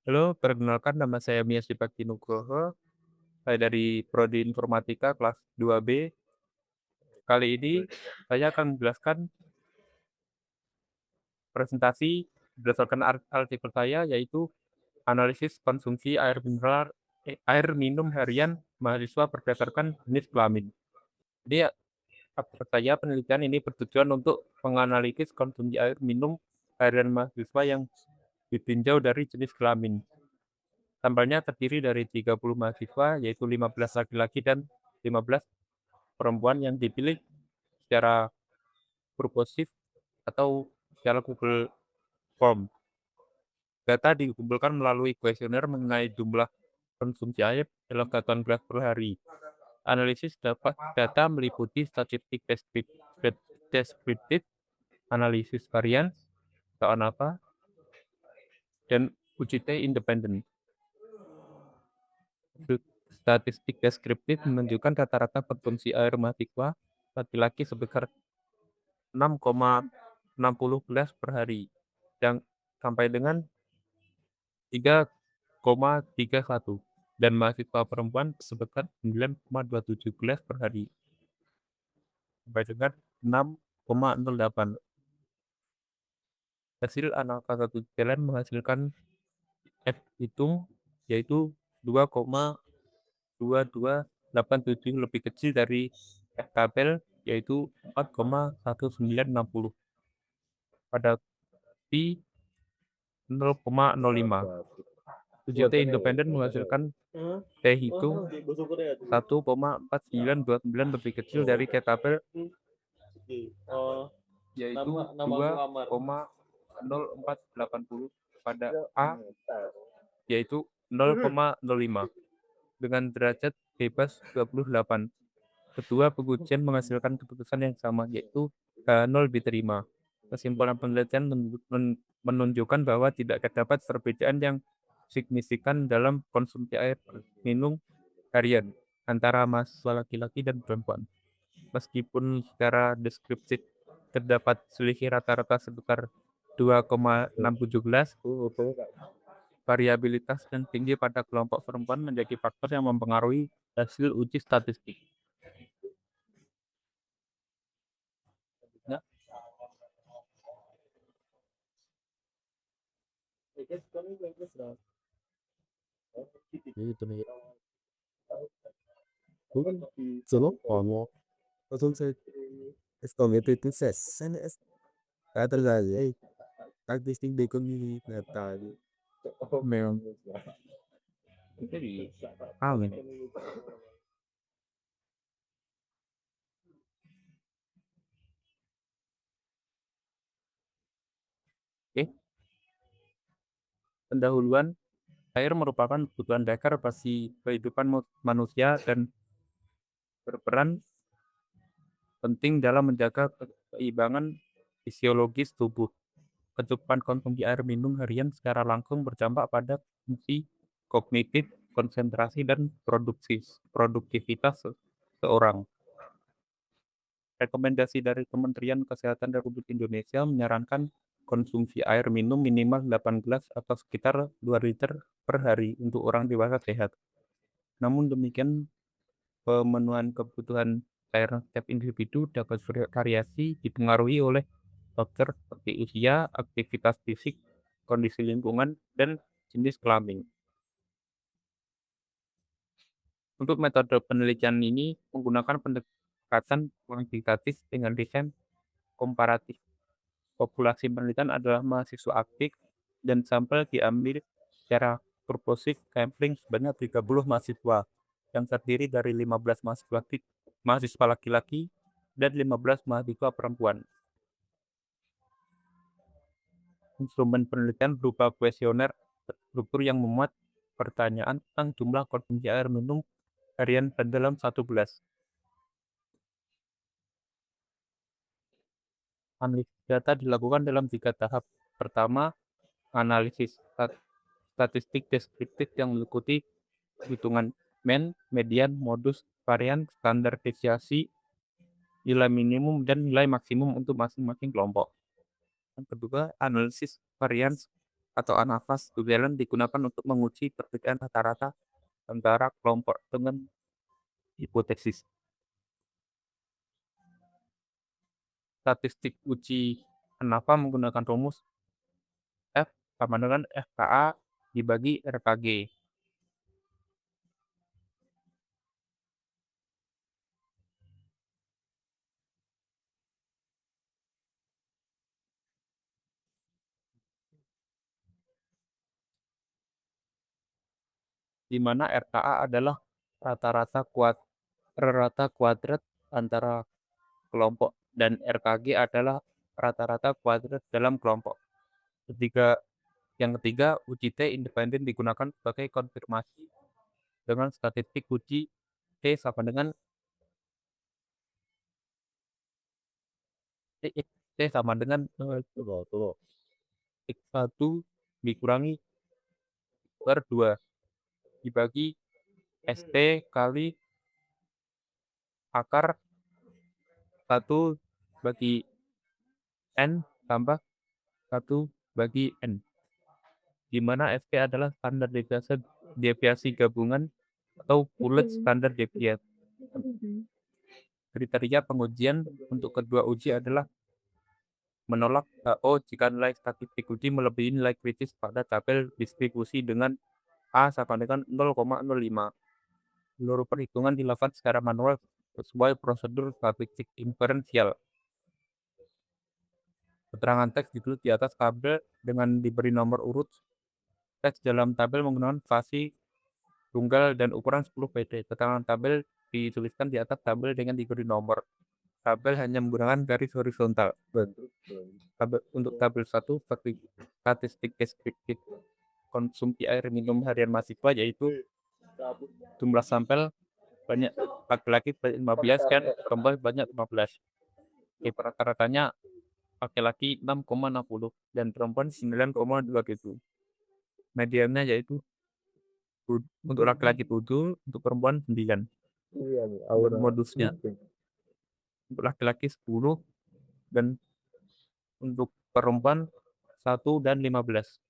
Halo, perkenalkan nama saya Miyas Dipakti Nugroho. Saya dari Prodi Informatika kelas 2B. Kali ini saya akan menjelaskan presentasi berdasarkan artikel saya, yaitu analisis konsumsi air minum harian mahasiswa berdasarkan jenis kelamin. Jadi, artikel saya penelitian ini bertujuan untuk menganalisis konsumsi air minum harian mahasiswa yang ditinjau dari jenis kelamin. Sampelnya terdiri dari 30 mahasiswa, yaitu 15 laki-laki dan 15 perempuan yang dipilih secara purposif atau secara Google Form. Data dikumpulkan melalui kuesioner mengenai jumlah konsumsi air dalam satuan gelas per hari. Analisis data meliputi statistik deskriptif, analisis varian, atau ANAVA, dan uji T independen. Statistik deskriptif menunjukkan rata-rata konsumsi air mahasiswa laki-laki sebesar 6,60 gelas per hari, yang sampai dengan 3,31, dan mahasiswa perempuan sebesar 9,27 gelas per hari, sampai dengan 6,08. Hasil analisa satu jalan menghasilkan F hitung, yaitu 2,2287, lebih kecil dari F tabel, yaitu 4,1960 pada pi 0,05. Uji T independen menghasilkan T hitung 1,4929, lebih kecil dari T tabel, yaitu 2,0480 pada A, yaitu 0,05, dengan derajat bebas 28. Kedua pengujian menghasilkan keputusan yang sama, yaitu H0 diterima. Kesimpulan penelitian menunjukkan bahwa tidak terdapat perbedaan yang signifikan dalam konsumsi air minum harian antara mahasiswa laki-laki dan perempuan. Meskipun secara deskriptif terdapat selisih rata-rata sebesar 2,67 gelas, variabilitas yang tinggi pada kelompok perempuan menjadi faktor yang mempengaruhi hasil uji statistik. Nah, Gitu nih. Solo como entonces es con este tu ses es cada la các distinct de con natal memang jadi amin. Oke, pendahuluan. Air merupakan kebutuhan dasar bagi kehidupan manusia dan berperan penting dalam menjaga keseimbangan fisiologis tubuh. Kecukupan konsumsi air minum harian secara langsung berdampak pada fungsi kognitif, konsentrasi, dan produktivitas seorang. Rekomendasi dari Kementerian Kesehatan Republik Indonesia menyarankan konsumsi air minum minimal 8 gelas atau sekitar 2 liter per hari untuk orang dewasa sehat. Namun demikian, pemenuhan kebutuhan air setiap individu dapat bervariasi, dipengaruhi oleh faktor seperti usia, aktivitas fisik, kondisi lingkungan, dan jenis kelamin. Untuk metode penelitian ini menggunakan pendekatan kuantitatif dengan desain komparatif. Populasi penelitian adalah mahasiswa aktif dan sampel diambil secara purposive sampling sebanyak 30 mahasiswa yang terdiri dari 15 mahasiswa laki-laki dan 15 mahasiswa perempuan. Instrumen penelitian berupa kuesioner terstruktur yang memuat pertanyaan tentang jumlah konsumsi air minum harian dalam satu gelas. Analisis data dilakukan dalam 3 tahap. Pertama, analisis statistik deskriptif yang meliputi hitungan mean, median, modus, varian, standar deviasi, nilai minimum, dan nilai maksimum untuk masing-masing kelompok. Yang kedua, analisis varians atau anafas surveillance digunakan untuk menguji perbedaan rata-rata antara kelompok dengan hipotesis. Statistik uji ANAFA menggunakan rumus F sama dengan FKA dibagi RKG, di mana RKA adalah rata-rata kuadrat antara kelompok dan RKG adalah rata-rata kuadrat dalam kelompok. Yang ketiga, uji T independen digunakan sebagai konfirmasi dengan statistik uji T sama dengan T sama dengan X1 dikurangi per 2 dibagi ST kali akar 1 bagi N tambah 1 bagi N, di mana ST adalah standar deviasi gabungan atau Pullets standar deviation. Kriteria pengujian untuk kedua uji adalah menolak HO jika nilai statistik uji melebihi nilai kritis pada tabel distribusi dengan A sama dengan 0,05. Seluruh perhitungan dilakukan secara manual sesuai prosedur statistik inferensial. Keterangan teks ditulis di atas tabel dengan diberi nomor urut. Teks dalam tabel menggunakan spasi tunggal dan ukuran 10 PD. Keterangan tabel dituliskan di atas tabel dengan diberi nomor. Tabel hanya menggunakan garis horizontal. Untuk tabel 1, statistik deskriptif konsumsi air minum harian mahasiswa yaitu jumlah sampel banyak laki-laki 15 kan perempuan banyak 15. Rata-ratanya laki-laki 6,60 dan perempuan 9,2 gitu. Mediannya yaitu untuk laki-laki 7, untuk perempuan 9. Modusnya untuk laki-laki 10 dan untuk perempuan 1 dan 15.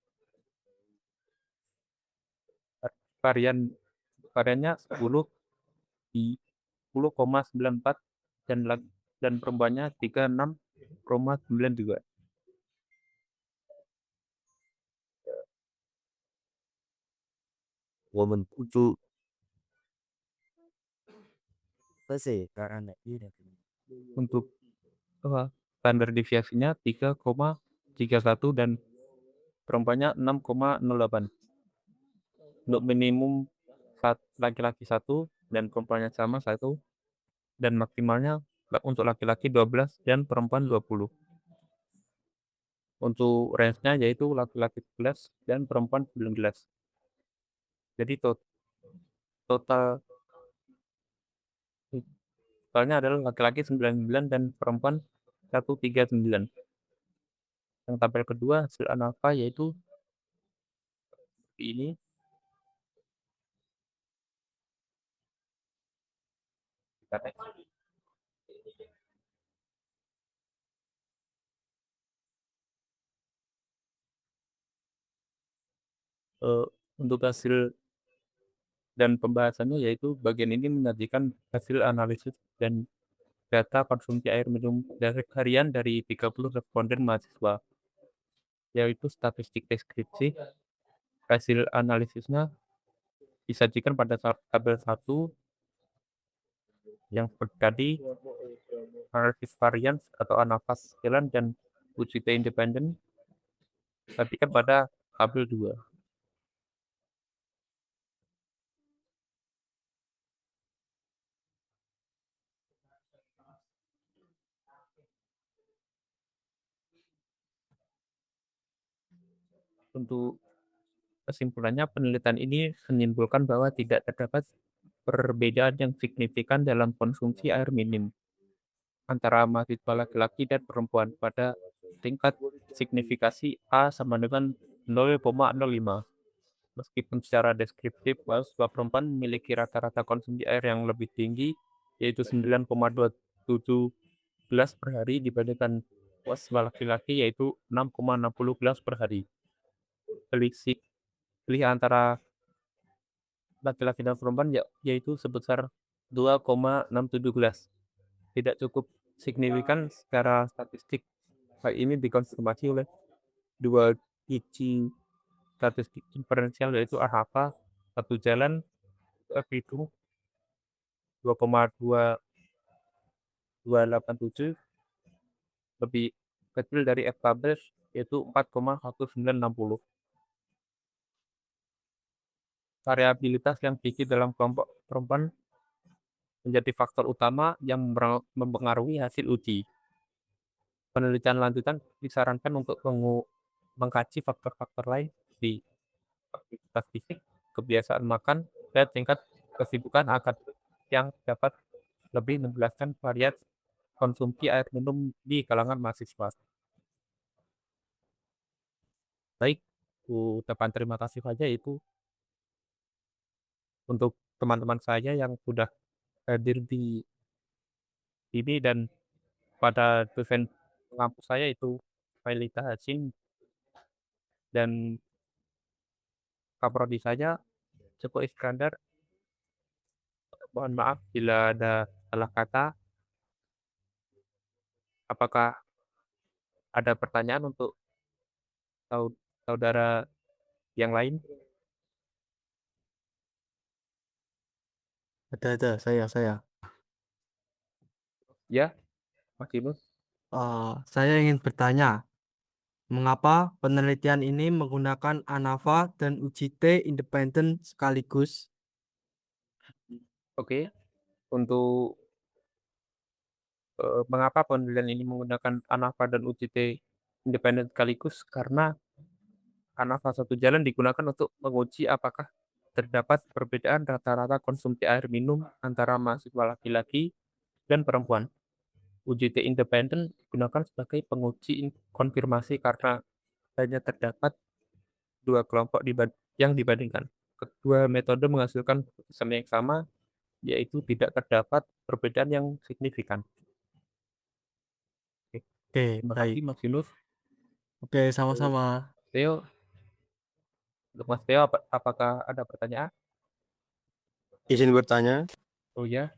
Variannya 10 di 10,94 dan perempuannya 36,92. Woman kucu karena ini Untuk standar deviasinya 3,31 dan perempuannya 6,08. Untuk minimum laki-laki 1 dan perempuannya sama 1 dan maksimalnya untuk laki-laki 12 dan perempuan 20. Untuk range-nya yaitu laki-laki 11 dan perempuan 19. Jadi totalnya adalah laki-laki 99 dan perempuan 139. Yang tabel kedua hasil ANAFA yaitu ini. Untuk hasil dan pembahasannya yaitu bagian ini menyajikan hasil analisis dan data konsumsi air minum harian dari 30 responden mahasiswa, yaitu statistik deskripsi. Hasil analisisnya disajikan pada tabel 1 yang seperti tadi, analisis varians atau anafas jalan dan uji T independen, disajikan pada tabel 2. Untuk kesimpulannya, penelitian ini menyimpulkan bahwa tidak terdapat perbedaan yang signifikan dalam konsumsi air minum antara mahasiswa laki-laki dan perempuan pada tingkat signifikasi A sama dengan 0,05. Meskipun secara deskriptif, mahasiswa perempuan memiliki rata-rata konsumsi air yang lebih tinggi, yaitu 9,27 gelas per hari dibandingkan mahasiswa laki-laki, yaitu 6,60 gelas per hari. selisih pilih antara laki-laki dan perempuan yaitu sebesar 2,67 gelas. Tidak cukup signifikan secara statistik. Hal ini dikonfirmasi oleh dua uji statistik diferensial yaitu AHA satu jalan itu 2,2287 lebih kecil dari F publish yaitu 4,1960. Variabilitas yang tinggi dalam kelompok perempuan menjadi faktor utama yang mempengaruhi hasil uji. Penelitian lanjutan disarankan untuk mengkaji faktor-faktor lain di aktivitas fisik, kebiasaan makan, dan tingkat kesibukan akademik yang dapat lebih menjelaskan variasi konsumsi air minum di kalangan mahasiswa. Baik, ucapan terima kasih saja itu untuk teman-teman saya yang sudah hadir di sini dan pada dosen pengampu saya itu Failita Hasin dan kaprodi saya Joko Iskandar. Mohon maaf bila ada salah kata. Apakah ada pertanyaan untuk saudara yang lain? Ada, saya. Ya, Mas Yunus. Saya ingin bertanya, mengapa penelitian ini menggunakan ANAVA dan uji T independen sekaligus? Oke, untuk mengapa penelitian ini menggunakan ANAVA dan UJT independen sekaligus? Karena ANAVA satu jalan digunakan untuk menguji apakah terdapat perbedaan rata-rata konsumsi air minum antara mahasiswa laki-laki dan perempuan. UJT independen digunakan sebagai penguji konfirmasi karena hanya terdapat dua kelompok yang dibandingkan. Kedua metode menghasilkan keputusan yang sama, yaitu tidak terdapat perbedaan yang signifikan. Oke, Oke, terima baik. kasih Mas Yunus. Oke, sama-sama. Theo, untuk Mas Theo, apakah ada pertanyaan? Izin bertanya, Oh ya,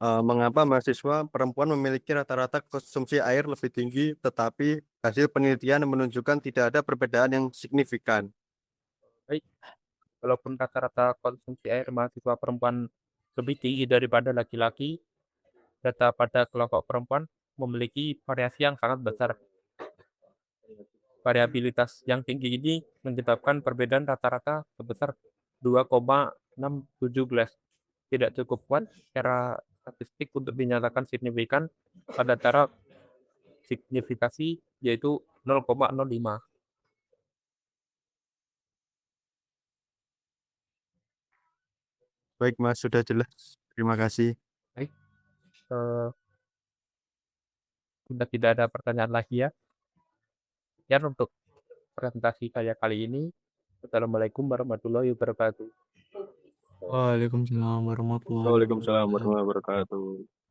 mengapa mahasiswa perempuan memiliki rata-rata konsumsi air lebih tinggi, tetapi hasil penelitian menunjukkan tidak ada perbedaan yang signifikan? baik. Walaupun rata-rata konsumsi air mahasiswa perempuan lebih tinggi daripada laki-laki, data pada kelompok perempuan memiliki variasi yang sangat besar. Variabilitas yang tinggi ini menyebabkan perbedaan rata-rata sebesar 2,67 gelas. Tidak cukup kuat secara statistik untuk dinyatakan signifikan pada cara signifikasi yaitu 0,05. Baik, Mas, sudah jelas. Terima kasih. Baik, sudah tidak ada pertanyaan lagi ya. Ya, untuk presentasi saya kali ini. Assalamualaikum warahmatullahi wabarakatuh. Waalaikumsalam warahmatullahi Waalaikumsalam wabarakatuh. warahmatullahi wabarakatuh.